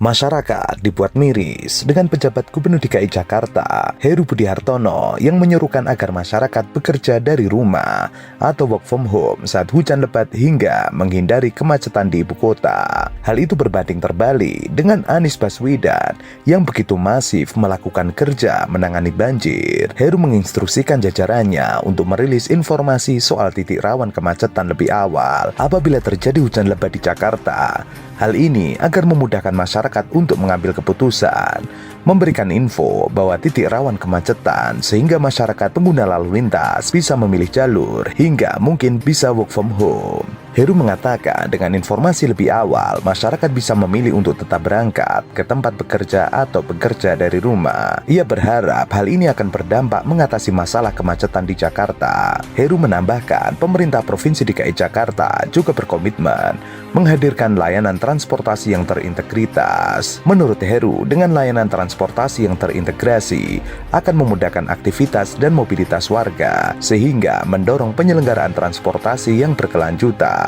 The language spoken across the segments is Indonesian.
Masyarakat dibuat miris dengan pejabat Gubernur DKI Jakarta, Heru Budi Hartono, yang menyerukan agar masyarakat bekerja dari rumah atau work from home saat hujan lebat hingga menghindari kemacetan di ibu kota. Hal itu berbanding terbalik dengan Anies Baswedan yang begitu masif melakukan kerja menangani banjir. Heru menginstruksikan jajarannya untuk merilis informasi soal titik rawan kemacetan lebih awal apabila terjadi hujan lebat di Jakarta. Hal ini agar memudahkan masyarakat untuk mengambil keputusan, memberikan info bahwa titik rawan kemacetan sehingga masyarakat pengguna lalu lintas bisa memilih jalur hingga mungkin bisa work from home. Heru mengatakan dengan informasi lebih awal, masyarakat bisa memilih untuk tetap berangkat ke tempat bekerja atau bekerja dari rumah. Ia berharap hal ini akan berdampak mengatasi masalah kemacetan di Jakarta. Heru menambahkan, pemerintah Provinsi DKI Jakarta juga berkomitmen menghadirkan layanan transportasi yang terintegritas. Menurut Heru, dengan layanan transportasi yang terintegrasi akan memudahkan aktivitas dan mobilitas warga, sehingga mendorong penyelenggaraan transportasi yang berkelanjutan.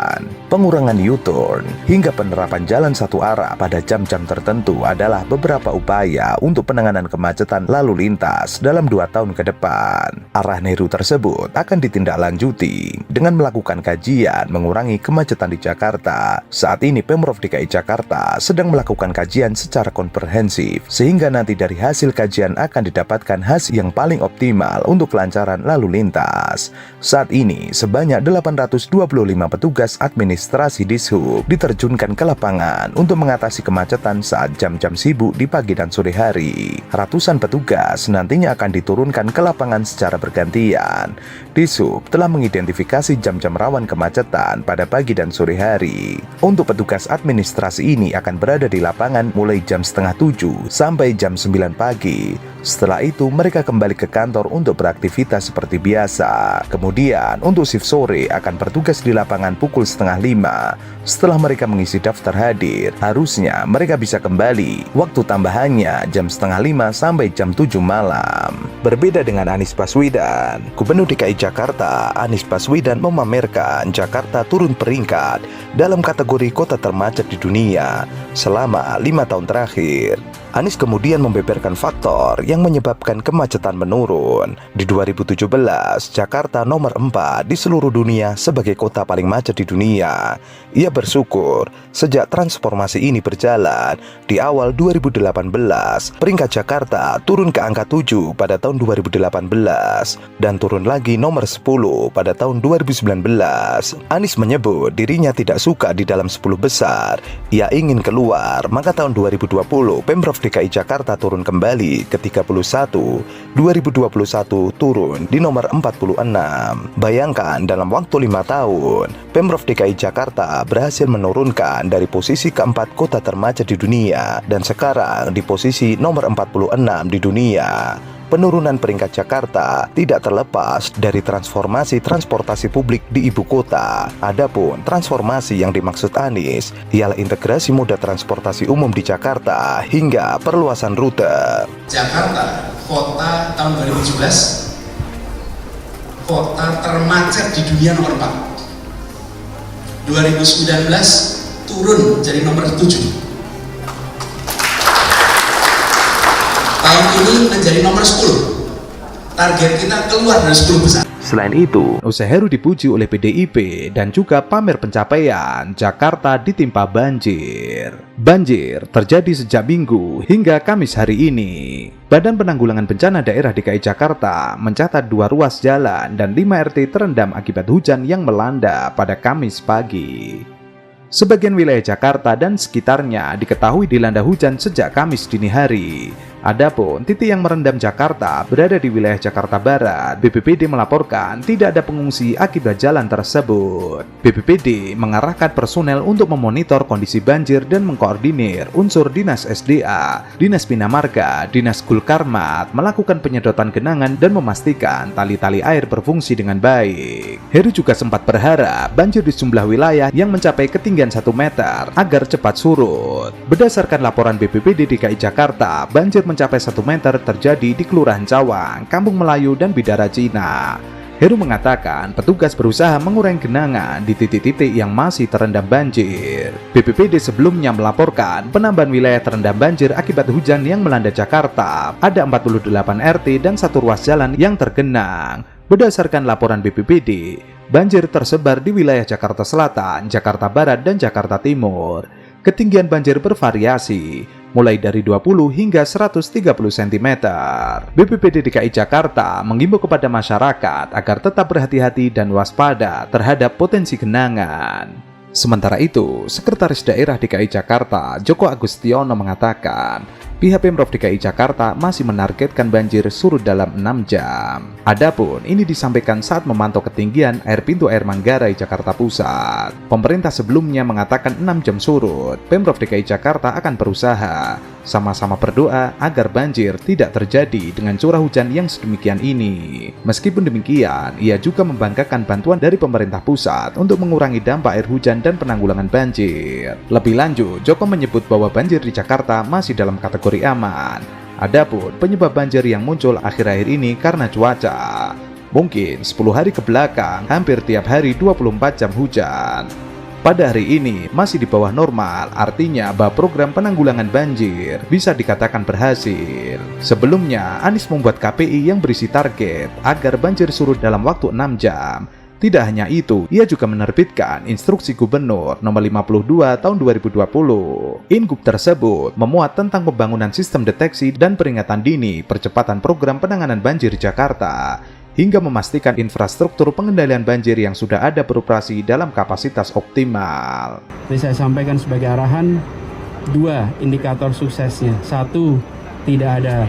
Pengurangan U-turn hingga penerapan jalan satu arah pada jam-jam tertentu adalah beberapa upaya untuk penanganan kemacetan lalu lintas dalam 2 tahun ke depan. Arahan Heru tersebut akan ditindaklanjuti dengan melakukan kajian mengurangi kemacetan di Jakarta. Saat ini Pemprov DKI Jakarta sedang melakukan kajian secara komprehensif, sehingga nanti dari hasil kajian akan didapatkan hasil yang paling optimal untuk kelancaran lalu lintas. Saat ini sebanyak 825 petugas administrasi Dishub diterjunkan ke lapangan untuk mengatasi kemacetan saat jam-jam sibuk di pagi dan sore hari. Ratusan petugas nantinya akan diturunkan ke lapangan secara bergantian. Dishub telah mengidentifikasi jam-jam rawan kemacetan pada pagi dan sore hari. Untuk petugas administrasi ini akan berada di lapangan mulai jam 6:30 sampai jam 9 pagi. Setelah itu mereka kembali ke kantor untuk beraktivitas seperti biasa. Kemudian untuk shift sore akan bertugas di lapangan pukul 4:30. Setelah mereka mengisi daftar hadir, harusnya mereka bisa kembali. Waktu tambahannya jam 4:30 sampai jam 7 malam. Berbeda dengan Anies Baswedan, Gubernur DKI Jakarta Anies Baswedan memamerkan Jakarta turun peringkat dalam kategori kota termacet di dunia selama 5 tahun terakhir. Anies kemudian membeberkan faktor yang menyebabkan kemacetan menurun. Di 2017, Jakarta nomor 4 di seluruh dunia sebagai kota paling macet di dunia. Ia bersyukur sejak transformasi ini berjalan, di awal 2018, peringkat Jakarta turun ke angka 7 pada tahun 2018 dan turun lagi nomor 10 pada tahun 2019. Anies menyebut dirinya tidak suka di dalam 10 besar. Ia ingin keluar, maka tahun 2020 Pemprov DKI Jakarta turun kembali ke 31, 2021 turun di nomor 46. Bayangkan dalam waktu 5 tahun, Pemprov DKI Jakarta berhasil menurunkan dari posisi keempat kota termacet di dunia dan sekarang di posisi nomor 46 di dunia. Penurunan peringkat Jakarta tidak terlepas dari transformasi transportasi publik di ibu kota. Adapun transformasi yang dimaksud Anies ialah integrasi moda transportasi umum di Jakarta hingga perluasan rute. Jakarta, kota tahun 2017, kota termacet di dunia nomor 4. 2019 turun jadi nomor 7. Tahun ini menjadi nomor 10. Target kita keluar dari 10 besar. Selain itu, usai Heru dipuji oleh PDIP dan juga pamer pencapaian, Jakarta ditimpa banjir. Banjir terjadi sejak Minggu hingga Kamis hari ini. Badan Penanggulangan Bencana Daerah DKI Jakarta mencatat 2 ruas jalan dan 5 RT terendam akibat hujan yang melanda pada Kamis pagi. Sebagian wilayah Jakarta dan sekitarnya diketahui dilanda hujan sejak Kamis dini hari. Adapun titik yang merendam Jakarta berada di wilayah Jakarta Barat. BPBD melaporkan tidak ada pengungsi akibat jalan tersebut. BPBD mengarahkan personel untuk memonitor kondisi banjir dan mengkoordinir unsur Dinas SDA, Dinas Bina Marga, Dinas Gulkarmat melakukan penyedotan genangan dan memastikan tali-tali air berfungsi dengan baik. Heru juga sempat berharap banjir di sejumlah wilayah yang mencapai ketinggian 1 meter agar cepat surut. Berdasarkan laporan BPBD DKI Jakarta, banjir mencapai 1 meter terjadi di Kelurahan Cawang, Kampung Melayu, dan Bidara Cina. Heru mengatakan petugas berusaha mengurangi genangan di titik-titik yang masih terendam banjir. BPBD sebelumnya melaporkan penambahan wilayah terendam banjir akibat hujan yang melanda Jakarta. Ada 48 RT dan 1 ruas jalan yang tergenang. Berdasarkan laporan BPBD, banjir tersebar di wilayah Jakarta Selatan, Jakarta Barat, dan Jakarta Timur. Ketinggian banjir bervariasi, mulai dari 20 hingga 130 cm. BPBD DKI Jakarta menghimbau kepada masyarakat agar tetap berhati-hati dan waspada terhadap potensi genangan. Sementara itu, Sekretaris Daerah DKI Jakarta, Joko Agustiono mengatakan, pihak Pemprov DKI Jakarta masih menargetkan banjir surut dalam 6 jam. Adapun ini disampaikan saat memantau ketinggian air pintu air Manggarai, Jakarta Pusat. Pemerintah sebelumnya mengatakan 6 jam surut. Pemprov DKI Jakarta akan berusaha sama-sama berdoa agar banjir tidak terjadi dengan curah hujan yang sedemikian ini. Meskipun demikian, ia juga membanggakan bantuan dari pemerintah pusat untuk mengurangi dampak air hujan dan penanggulangan banjir. Lebih lanjut, Joko menyebut bahwa banjir di Jakarta masih dalam kategori aman. Adapun penyebab banjir yang muncul akhir-akhir ini karena cuaca. Mungkin 10 hari ke belakang hampir tiap hari 24 jam hujan. Pada hari ini masih di bawah normal, artinya bahwa program penanggulangan banjir bisa dikatakan berhasil. Sebelumnya, Anies membuat KPI yang berisi target agar banjir surut dalam waktu 6 jam. Tidak hanya itu, ia juga menerbitkan Instruksi Gubernur Nomor 52 Tahun 2020. Ingub tersebut memuat tentang pembangunan sistem deteksi dan peringatan dini percepatan program penanganan banjir Jakarta, hingga memastikan infrastruktur pengendalian banjir yang sudah ada beroperasi dalam kapasitas optimal. Jadi saya sampaikan sebagai arahan 2 indikator suksesnya. 1, tidak ada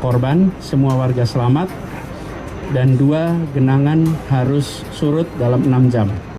korban, semua warga selamat. Dan 2, genangan harus surut dalam 6 jam.